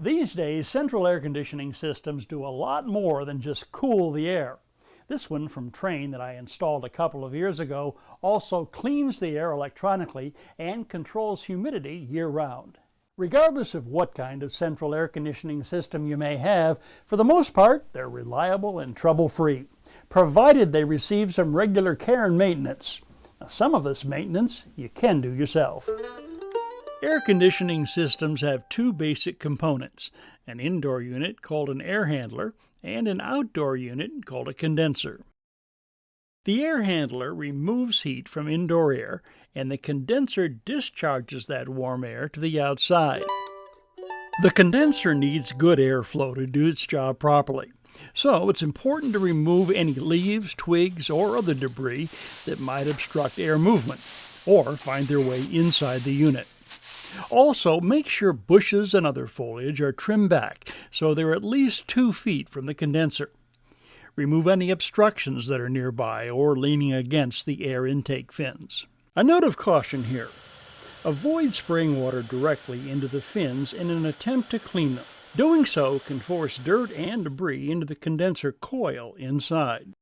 These days, central air conditioning systems do a lot more than just cool the air. This one from Trane that I installed a couple of years ago also cleans the air electronically and controls humidity year-round. Regardless of what kind of central air conditioning system you may have, for the most part, they're reliable and trouble-free, provided they receive some regular care and maintenance. Now, some of this maintenance you can do yourself. Air conditioning systems have two basic components, an indoor unit called an air handler and an outdoor unit called a condenser. The air handler removes heat from indoor air, and the condenser discharges that warm air to the outside. The condenser needs good airflow to do its job properly, so it's important to remove any leaves, twigs, or other debris that might obstruct air movement or find their way inside the unit. Also, make sure bushes and other foliage are trimmed back so they're at least 2 feet from the condenser. Remove any obstructions that are nearby or leaning against the air intake fins. A note of caution here. Avoid spraying water directly into the fins in an attempt to clean them. Doing so can force dirt and debris into the condenser coil inside.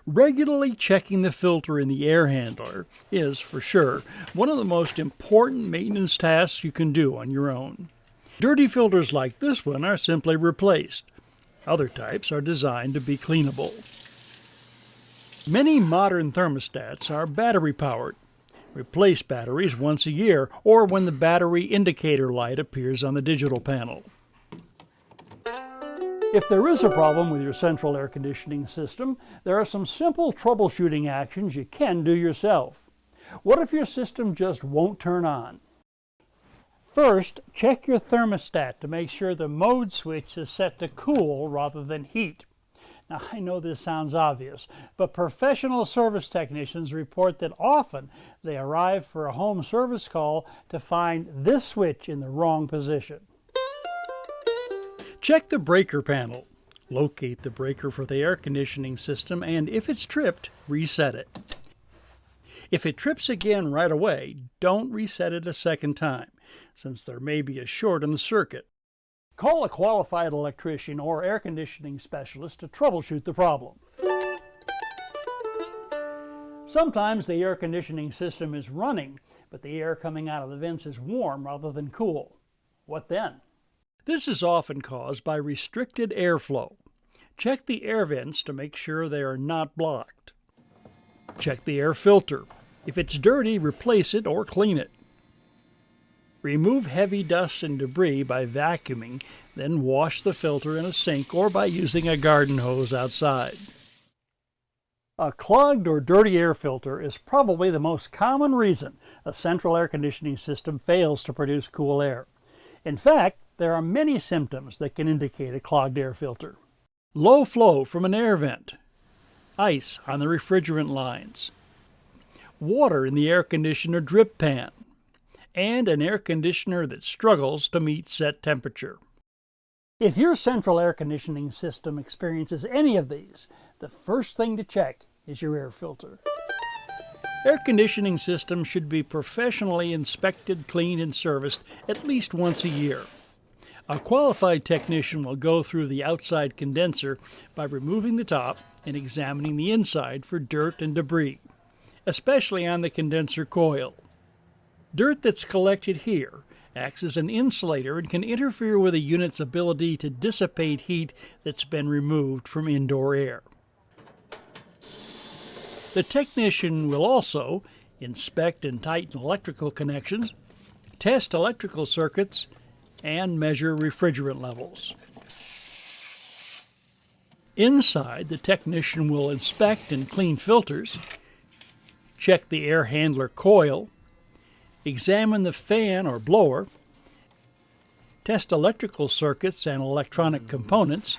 Regularly checking the filter in the air handler is, for sure, one of the most important maintenance tasks you can do on your own. Dirty filters like this one are simply replaced. Other types are designed to be cleanable. Many modern thermostats are battery-powered. Replace batteries once a year or when the battery indicator light appears on the digital panel. If there is a problem with your central air conditioning system, there are some simple troubleshooting actions you can do yourself. What if your system just won't turn on? First, check your thermostat to make sure the mode switch is set to cool rather than heat. Now, I know this sounds obvious, but professional service technicians report that often they arrive for a home service call to find this switch in the wrong position. Check the breaker panel. Locate the breaker for the air conditioning system, and if it's tripped, reset it. If it trips again right away, don't reset it a second time, since there may be a short in the circuit. Call a qualified electrician or air conditioning specialist to troubleshoot the problem. Sometimes the air conditioning system is running, but the air coming out of the vents is warm rather than cool. What then? This is often caused by restricted airflow. Check the air vents to make sure they are not blocked. Check the air filter. If it's dirty, replace it or clean it. Remove heavy dust and debris by vacuuming, then wash the filter in a sink or by using a garden hose outside. A clogged or dirty air filter is probably the most common reason a central air conditioning system fails to produce cool air. In fact, there are many symptoms that can indicate a clogged air filter. Low flow from an air vent, ice on the refrigerant lines, water in the air conditioner drip pan, and an air conditioner that struggles to meet set temperature. If your central air conditioning system experiences any of these, the first thing to check is your air filter. Air conditioning systems should be professionally inspected, cleaned, and serviced at least once a year. A qualified technician will go through the outside condenser by removing the top and examining the inside for dirt and debris, especially on the condenser coil. Dirt that's collected here acts as an insulator and can interfere with a unit's ability to dissipate heat that's been removed from indoor air. The technician will also inspect and tighten electrical connections, test electrical circuits, and measure refrigerant levels. Inside, the technician will inspect and clean filters, check the air handler coil, examine the fan or blower, test electrical circuits and electronic components,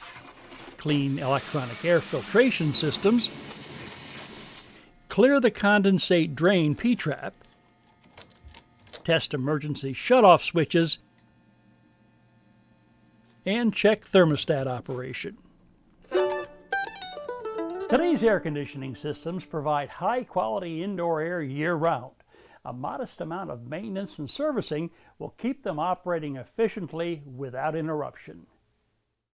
clean electronic air filtration systems, clear the condensate drain P-trap, test emergency shutoff switches, and check thermostat operation. Today's air conditioning systems provide high-quality indoor air year-round. a modest amount of maintenance and servicing will keep them operating efficiently without interruption.